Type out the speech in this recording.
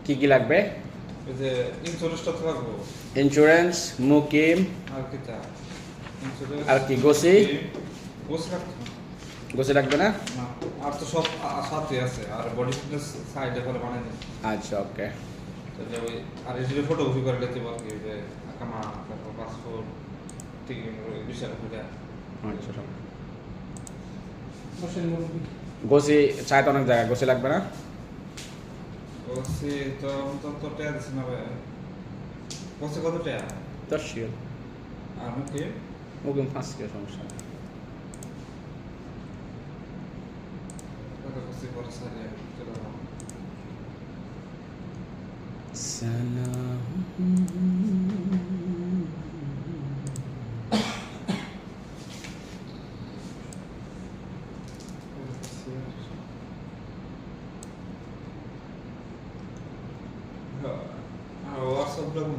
কি কি লাগবে? এই যে ইন্স্যুরেন্সটা তো লাগবো। ইন্স্যুরেন্স, মুকিম, আর কি তা? ইন্স্যুরেন্স আর কি গোসি? গোসি লাগতো না। গোসি লাগবে না? না, আর তো সব সাথে আছে। আর বডি ফিটনেস সাইডে করে বানাই দিন। আচ্ছা, ওকে। তাহলে ওই আর এই যে ফটো কপি করে দিতে পারবি যে আকামা তারপর পাসপোর্ট ঠিক বিষয় করে। আচ্ছা, বসেন মুরব্বি। গোসি চাই তো অনেক জায়গায়, গোসি লাগবে না? গোসি তো টাকা দিচ্ছে না ভাই। গোসি কত টাকা? 10 রিয়াল। আর মুখে মুকিম 5 রিয়াল, সমস্যা নেই। কত গোসি পরে সারিয়ে চলে যাবো। সালাম